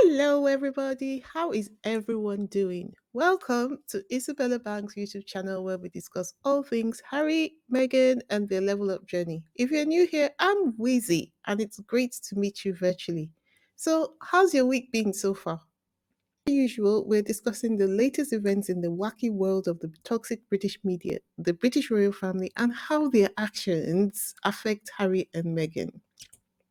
Hello, everybody. How is everyone doing? Welcome to Isabella Bank's YouTube channel where we discuss all things Harry, Meghan, and their level up journey. If you're new here, I'm Wheezy, and it's great to meet you virtually. So, how's your week been so far? As usual, we're discussing the latest events in the wacky world of the toxic British media, the British royal family, and how their actions affect Harry and Meghan.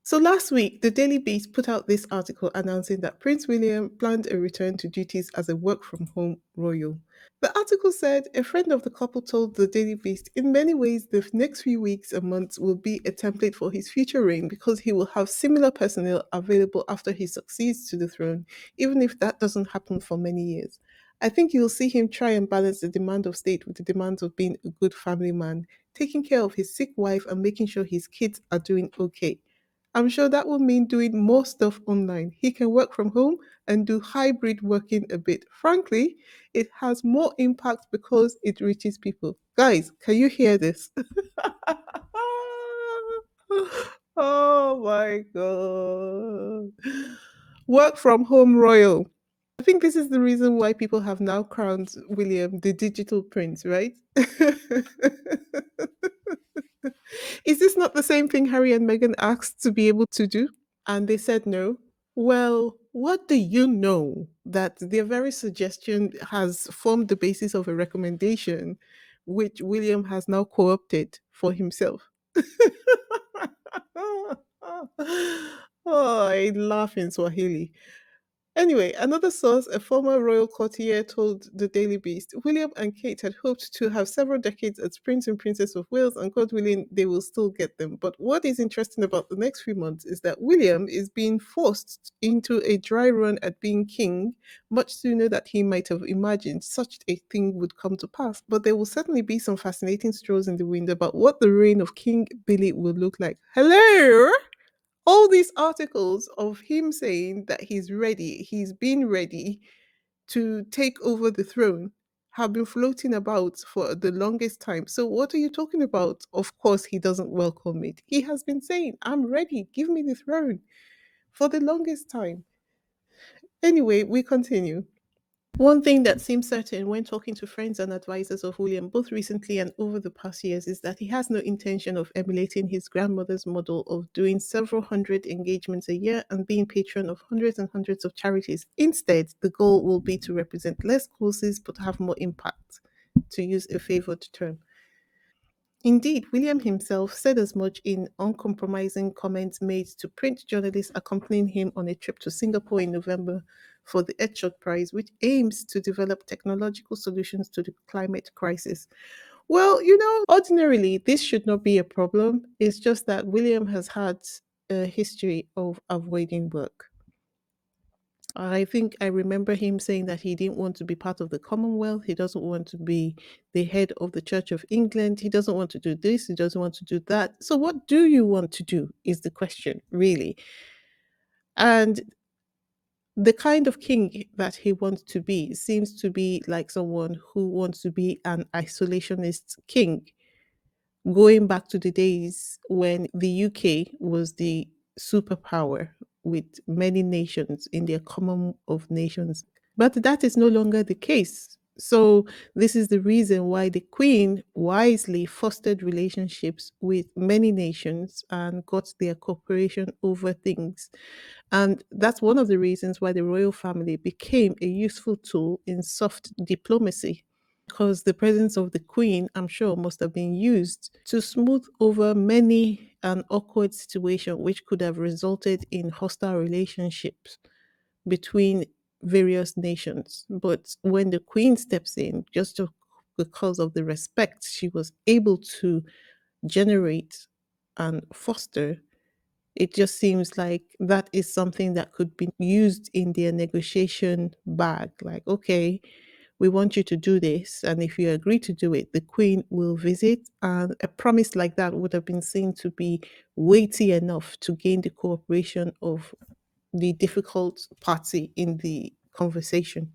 So last week, the Daily Beast put out this article announcing that Prince William planned a return to duties as a work from home royal. The article said a friend of the couple told the Daily Beast, in many ways, the next few weeks and months will be a template for his future reign because he will have similar personnel available after he succeeds to the throne, even if that doesn't happen for many years. I think you'll see him try and balance the demand of state with the demands of being a good family man, taking care of his sick wife and making sure his kids are doing okay. I'm sure that will mean doing more stuff online. He can work from home and do hybrid working a bit. Frankly, it has more impact because it reaches people. Guys, can you hear this? Oh my god. Work from home royal. I think this is the reason why people have now crowned William the digital prince, right? Is this not the same thing Harry and Meghan asked to be able to do? And they said no. Well, what do you know that their very suggestion has formed the basis of a recommendation which William has now co opted for himself? Oh, I laugh in Swahili. Anyway, another source, a former royal courtier, told the Daily Beast William and Kate had hoped to have several decades as Prince and Princess of Wales, and God willing, they will still get them. But what is interesting about the next few months is that William is being forced into a dry run at being king much sooner than he might have imagined such a thing would come to pass. But there will certainly be some fascinating strolls in the wind about what the reign of King Billy will look like. Hello? All these articles of him saying that he's ready, he's been ready to take over the throne have been floating about for the longest time. So what are you talking about? Of course he doesn't welcome it. He has been saying, "I'm ready, give me the throne," for the longest time. Anyway, we continue. One thing that seems certain when talking to friends and advisors of William, both recently and over the past years, is that he has no intention of emulating his grandmother's model of doing several hundred engagements a year and being patron of hundreds and hundreds of charities. Instead, the goal will be to represent less causes but have more impact, to use a favored term. Indeed, William himself said as much in uncompromising comments made to print journalists accompanying him on a trip to Singapore in November for the Earthshot Prize, which aims to develop technological solutions to the climate crisis. Well, ordinarily, this should not be a problem. It's just that William has had a history of avoiding work. I think I remember him saying that he didn't want to be part of the Commonwealth. He doesn't want to be the head of the Church of England. He doesn't want to do this. He doesn't want to do that. So, what do you want to do? Is the question, really. And the kind of king that he wants to be seems to be like someone who wants to be an isolationist king, going back to the days when the UK was the superpower with many nations in their common of nations. But that is no longer the case. So, this is the reason why the Queen wisely fostered relationships with many nations and got their cooperation over things. And that's one of the reasons why the royal family became a useful tool in soft diplomacy, because the presence of the Queen, I'm sure, must have been used to smooth over many an awkward situation which could have resulted in hostile relationships between various nations. But when the Queen steps in, because of the respect she was able to generate and foster, it just seems like that is something that could be used in their negotiation bag. Like, okay, we want you to do this. And if you agree to do it, the Queen will visit. And a promise like that would have been seen to be weighty enough to gain the cooperation of the difficult party in the conversation.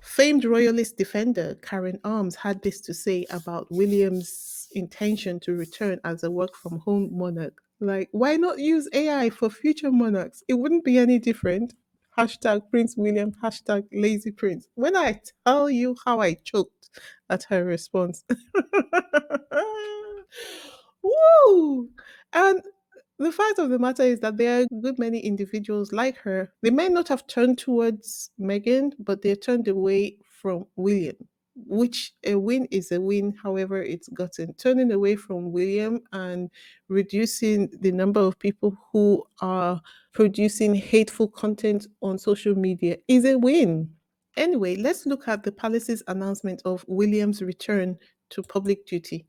Famed royalist defender Karen Arms had this to say about William's intention to return as a work from home monarch. Like, why not use AI for future monarchs? It wouldn't be any different. Hashtag Prince William, hashtag lazy prince. When I tell you how I choked at her response. Woo! And the fact of the matter is that there are a good many individuals like her. They may not have turned towards Meghan, but they turned away from William, which a win is a win, however, it's gotten. Turning away from William and reducing the number of people who are producing hateful content on social media is a win. Anyway, let's look at the palace's announcement of William's return to public duty.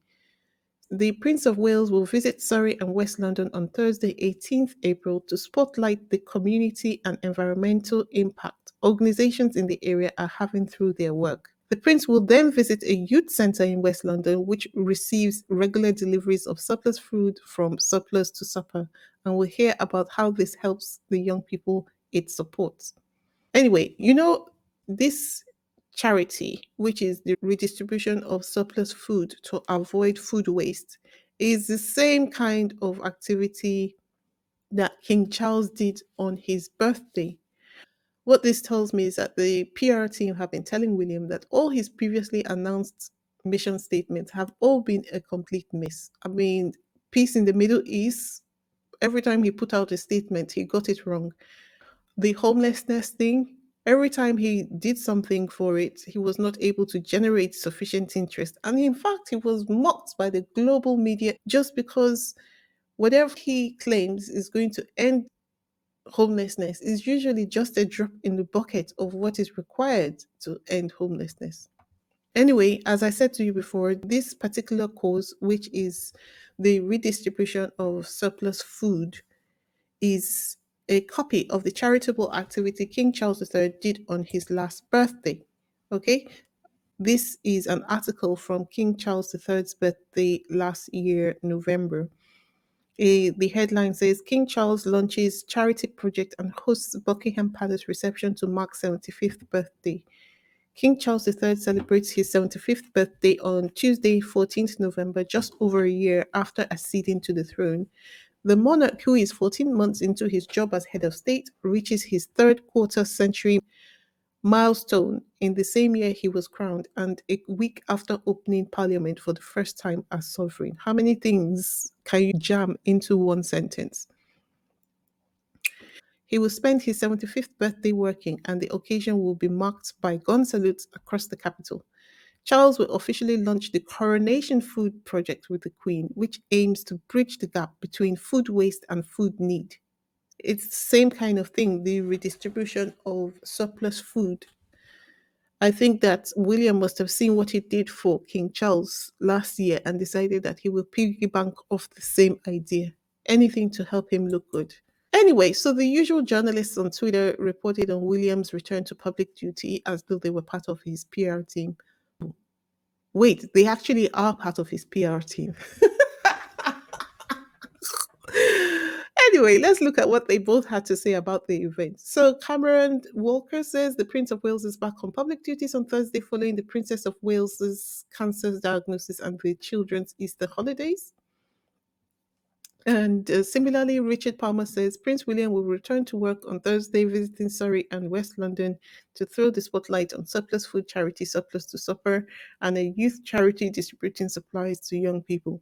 The Prince of Wales will visit Surrey and West London on Thursday, 18th April, to spotlight the community and environmental impact organizations in the area are having through their work. The Prince will then visit a youth centre in West London, which receives regular deliveries of surplus food from surplus to supper, and will hear about how this helps the young people it supports. Anyway, this charity, which is the redistribution of surplus food to avoid food waste, is the same kind of activity that King Charles did on his birthday. What this tells me is that the PR team have been telling William that all his previously announced mission statements have all been a complete miss. I mean, peace in the Middle East, every time he put out a statement, he got it wrong. The homelessness thing, every time he did something for it, he was not able to generate sufficient interest. And in fact, he was mocked by the global media just because whatever he claims is going to end homelessness is usually just a drop in the bucket of what is required to end homelessness. Anyway, as I said to you before, this particular cause, which is the redistribution of surplus food, is a copy of the charitable activity King Charles III did on his last birthday. Okay, this is an article from King Charles III's birthday last year, November. The headline says King Charles launches charity project and hosts Buckingham Palace reception to mark 75th birthday. King Charles III celebrates his 75th birthday on Tuesday, 14th November, just over a year after acceding to the throne. The monarch, who is 14 months into his job as head of state, reaches his third quarter century milestone in the same year he was crowned and a week after opening parliament for the first time as sovereign. How many things can you jam into one sentence? He will spend his 75th birthday working, and the occasion will be marked by gun salutes across the capital. Charles will officially launch the Coronation Food Project with the Queen, which aims to bridge the gap between food waste and food need. It's the same kind of thing, the redistribution of surplus food. I think that William must have seen what he did for King Charles last year and decided that he will piggyback off the same idea. Anything to help him look good. Anyway, so the usual journalists on Twitter reported on William's return to public duty as though they were part of his PR team. Wait, they actually are part of his PR team. Anyway, let's look at what they both had to say about the event. So, Cameron Walker says the Prince of Wales is back on public duties on Thursday following the Princess of Wales's cancer diagnosis and the children's Easter holidays. And similarly, Richard Palmer says Prince William will return to work on Thursday, visiting Surrey and West London to throw the spotlight on surplus food charity Surplus to Supper and a youth charity distributing supplies to young people.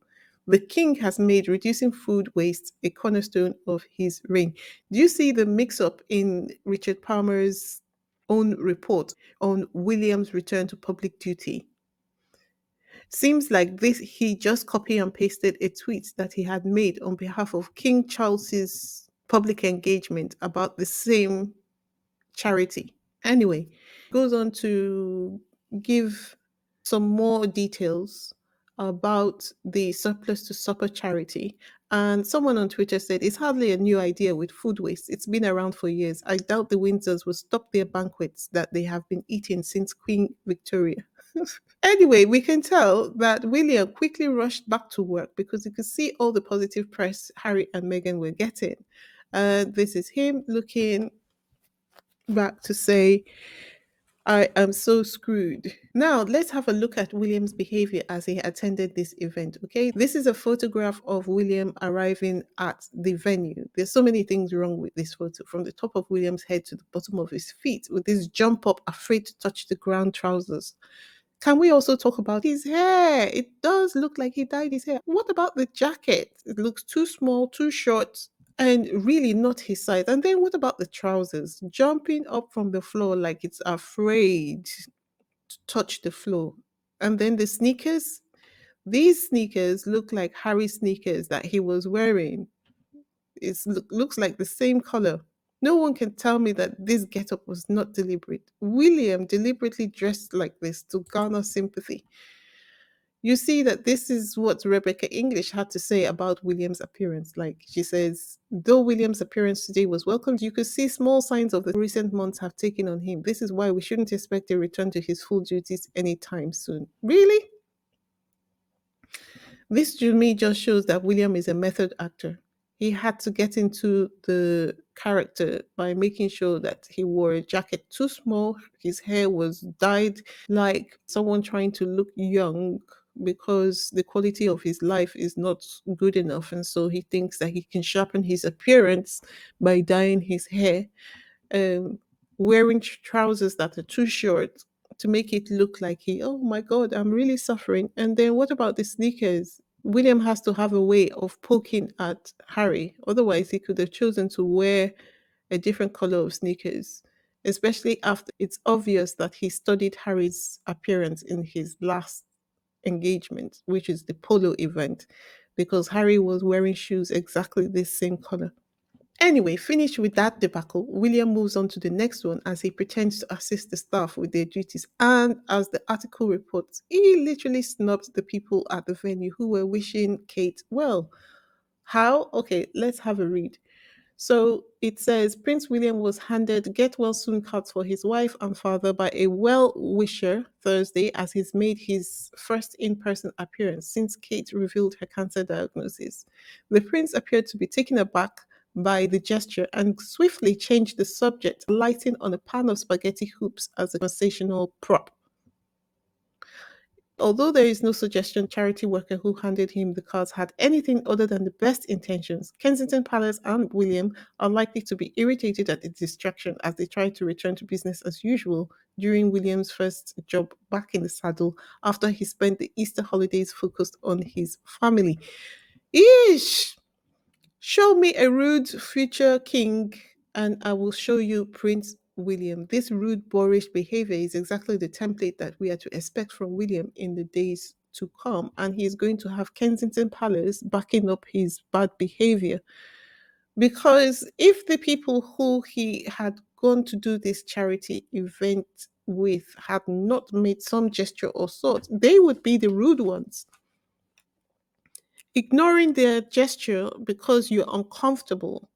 The King has made reducing food waste a cornerstone of his reign. Do you see the mix up in Richard Palmer's own report on William's return to public duty? Seems like this he just copy and pasted a tweet that he had made on behalf of King Charles's public engagement about the same charity. Anyway, goes on to give some more details about the surplus to supper charity. And someone on Twitter said it's hardly a new idea with food waste. It's been around for years. I doubt the Windsors will stop their banquets that they have been eating since Queen Victoria. Anyway, we can tell that William quickly rushed back to work because he could see all the positive press Harry and Meghan were getting. This is him looking back to say, I am so screwed. Now, let's have a look at William's behavior as he attended this event. Okay, this is a photograph of William arriving at the venue. There's so many things wrong with this photo, from the top of William's head to the bottom of his feet, with this jump up, afraid to touch the ground trousers. Can we also talk about his hair? It does look like he dyed his hair. What about the jacket? It looks too small, too short, and really not his size. And then what about the trousers? Jumping up from the floor like it's afraid to touch the floor. And then the sneakers. These sneakers look like Harry's sneakers that he was wearing. It looks like the same color. No one can tell me that this getup was not deliberate. William deliberately dressed like this to garner sympathy. You see that this is what Rebecca English had to say about William's appearance. Like she says, though William's appearance today was welcomed, you could see small signs of the recent months have taken on him. This is why we shouldn't expect a return to his full duties anytime soon. Really? This to me just shows that William is a method actor. He had to get into the character by making sure that he wore a jacket too small, his hair was dyed like someone trying to look young because the quality of his life is not good enough. And so he thinks that he can sharpen his appearance by dyeing his hair, um, wearing trousers that are too short to make it look like oh my God, I'm really suffering. And then what about the sneakers? William has to have a way of poking at Harry. Otherwise, he could have chosen to wear a different color of sneakers, especially after it's obvious that he studied Harry's appearance in his last engagement, which is the polo event, because Harry was wearing shoes exactly this same color. Anyway, finished with that debacle, William moves on to the next one as he pretends to assist the staff with their duties. And as the article reports, he literally snubbed the people at the venue who were wishing Kate well. How? Okay, let's have a read. So it says Prince William was handed get well soon cards for his wife and father by a well wisher Thursday as he's made his first in person appearance since Kate revealed her cancer diagnosis. The prince appeared to be taken aback by the gesture and swiftly changed the subject, lighting on a pan of spaghetti hoops as a conversational prop. Although there is no suggestion charity worker who handed him the cards had anything other than the best intentions, Kensington Palace and William are likely to be irritated at the distraction as they try to return to business as usual during William's first job back in the saddle after he spent the Easter holidays focused on his family. Ish! Show me a rude future king, and I will show you Prince William. This rude, boorish behavior is exactly the template that we are to expect from William in the days to come. And he is going to have Kensington Palace backing up his bad behavior. Because if the people who he had gone to do this charity event with had not made some gesture or sort, they would be the rude ones. Ignoring their gesture because you're uncomfortable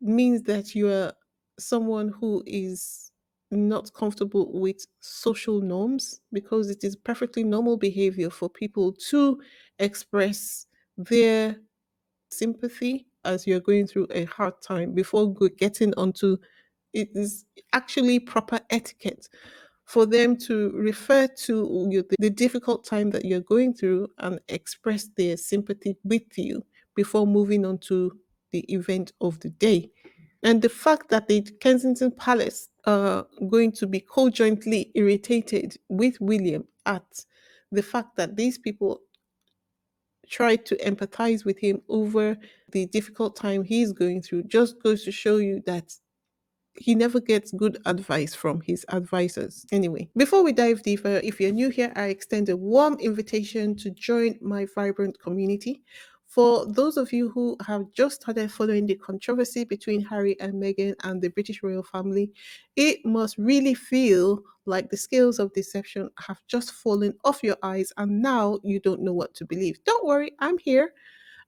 means that you are someone who is not comfortable with social norms, because it is perfectly normal behavior for people to express their sympathy as you're going through a hard time before getting onto it. Is actually proper etiquette for them to refer to you, the difficult time that you're going through, and express their sympathy with you before moving on to the event of the day. And the fact that the Kensington Palace are going to be conjointly irritated with William at the fact that these people tried to empathize with him over the difficult time he's going through just goes to show you that he never gets good advice from his advisors. Anyway, before we dive deeper, if you're new here, I extend a warm invitation to join my vibrant community. For those of you who have just started following the controversy between Harry and Meghan and the British royal family, it must really feel like the scales of deception have just fallen off your eyes and now you don't know what to believe. Don't worry, I'm here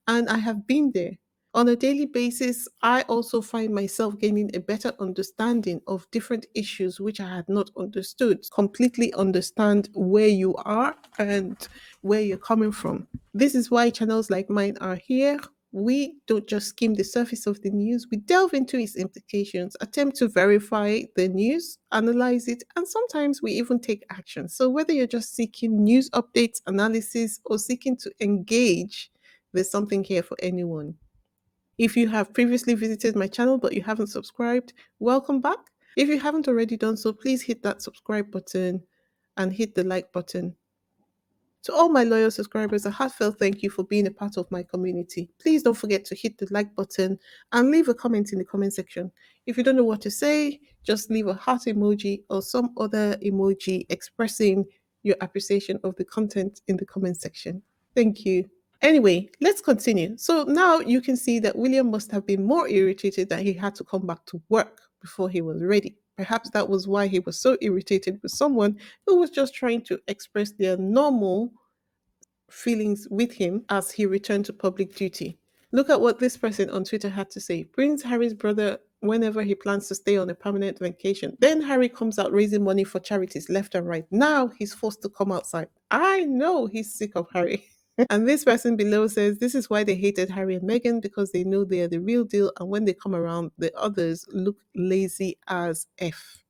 and I have been there. On a daily basis, I also find myself gaining a better understanding of different issues which I had not understood. Completely understand where you are and where you're coming from. This is why channels like mine are here. We don't just skim the surface of the news, we delve into its implications, attempt to verify the news, analyze it, and sometimes we even take action. So, whether you're just seeking news updates, analysis, or seeking to engage, there's something here for anyone. If you have previously visited my channel but you haven't subscribed, welcome back. If you haven't already done so, please hit that subscribe button and hit the like button. To all my loyal subscribers, a heartfelt thank you for being a part of my community. Please don't forget to hit the like button and leave a comment in the comment section. If you don't know what to say, just leave a heart emoji or some other emoji expressing your appreciation of the content in the comment section. Thank you. Anyway, let's continue. So now you can see that William must have been more irritated that he had to come back to work before he was ready. Perhaps that was why he was so irritated with someone who was just trying to express their normal feelings with him as he returned to public duty. Look at what this person on Twitter had to say. Prince Harry's brother, whenever he plans to stay on a permanent vacation, then Harry comes out raising money for charities left and right. Now he's forced to come outside. I know he's sick of Harry. And this person below says this is why they hated Harry and Meghan, because they know they are the real deal. And when they come around, the others look lazy as F.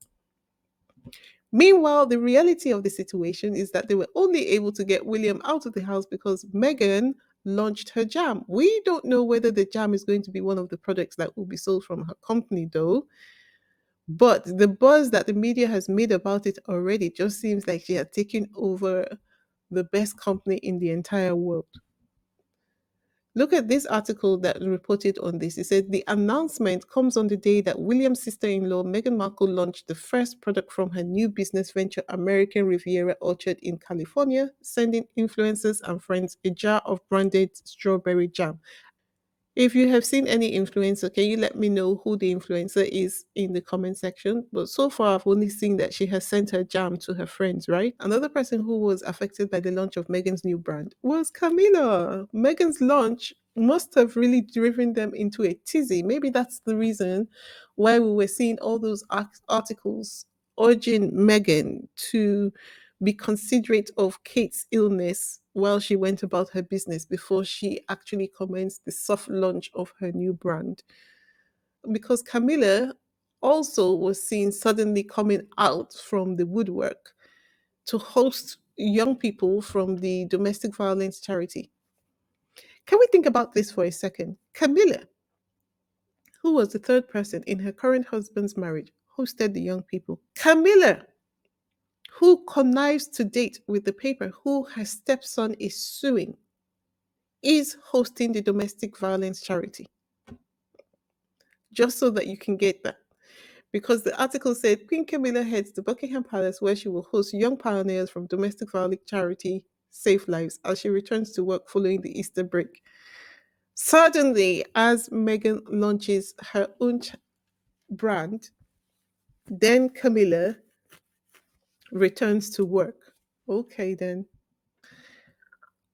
Meanwhile, the reality of the situation is that they were only able to get William out of the house because Meghan launched her jam. We don't know whether the jam is going to be one of the products that will be sold from her company, though. But the buzz that the media has made about it already just seems like she had taken over the best company in the entire world. Look at this article that reported on this. It said the announcement comes on the day that William's sister in law, Meghan Markle, launched the first product from her new business venture, American Riviera Orchard in California, sending influencers and friends a jar of branded strawberry jam. If you have seen any influencer, can you let me know who the influencer is in the comment section? But so far, I've only seen that she has sent her jam to her friends, right? Another person who was affected by the launch of Megan's new brand was Camilla. Megan's launch must have really driven them into a tizzy. Maybe that's the reason why we were seeing all those articles urging Megan to be considerate of Kate's illness while she went about her business before she actually commenced the soft launch of her new brand. Because Camilla also was seen suddenly coming out from the woodwork to host young people from the domestic violence charity. Can we think about this for a second? Camilla, who was the third person in her current husband's marriage, hosted the young people. Camilla, who connives to date with the paper who her stepson is suing, is hosting the domestic violence charity. Just so that you can get that. Because the article said Queen Camilla heads to Buckingham Palace where she will host young pioneers from domestic violence charity Safe Lives as she returns to work following the Easter break. Suddenly, as Meghan launches her own brand, then Camilla returns to work. Okay, then.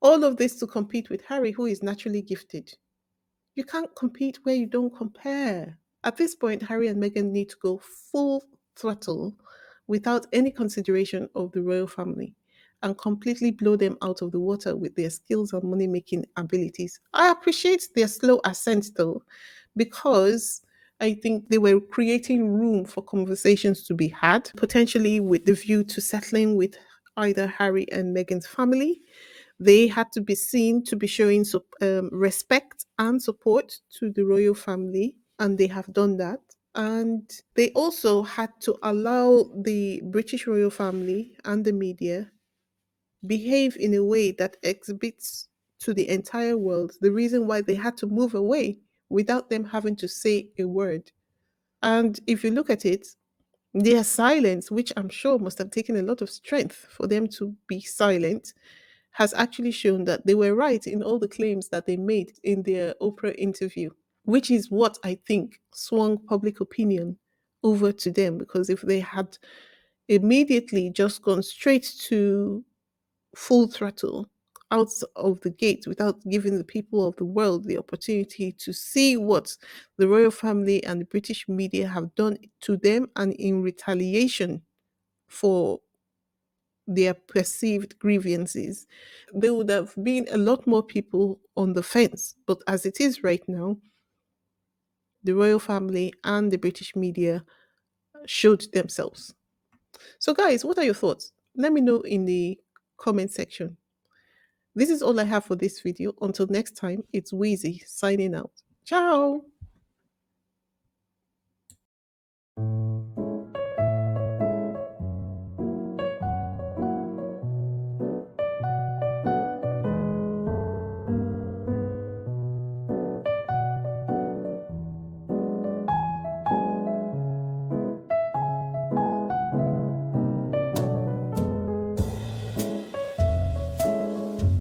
All of this to compete with Harry, who is naturally gifted. You can't compete where you don't compare. At this point, Harry and Meghan need to go full throttle without any consideration of the royal family and completely blow them out of the water with their skills and money making abilities. I appreciate their slow ascent though, because I think they were creating room for conversations to be had, potentially with the view to settling with either Harry and Meghan's family. They had to be seen to be showing respect and support to the royal family, and they have done that. And they also had to allow the British royal family and the media behave in a way that exhibits to the entire world the reason why they had to move away without them having to say a word. And if you look at it, their silence, which I'm sure must have taken a lot of strength for them to be silent, has actually shown that they were right in all the claims that they made in their Oprah interview, which is what I think swung public opinion over to them. Because if they had immediately just gone straight to full throttle out of the gate without giving the people of the world the opportunity to see what the royal family and the British media have done to them and in retaliation for their perceived grievances, there would have been a lot more people on the fence. But as it is right now, the royal family and the British media showed themselves. So, guys, what are your thoughts? Let me know in the comment section. This is all I have for this video. Until next time, it's Wheezy signing out. Ciao.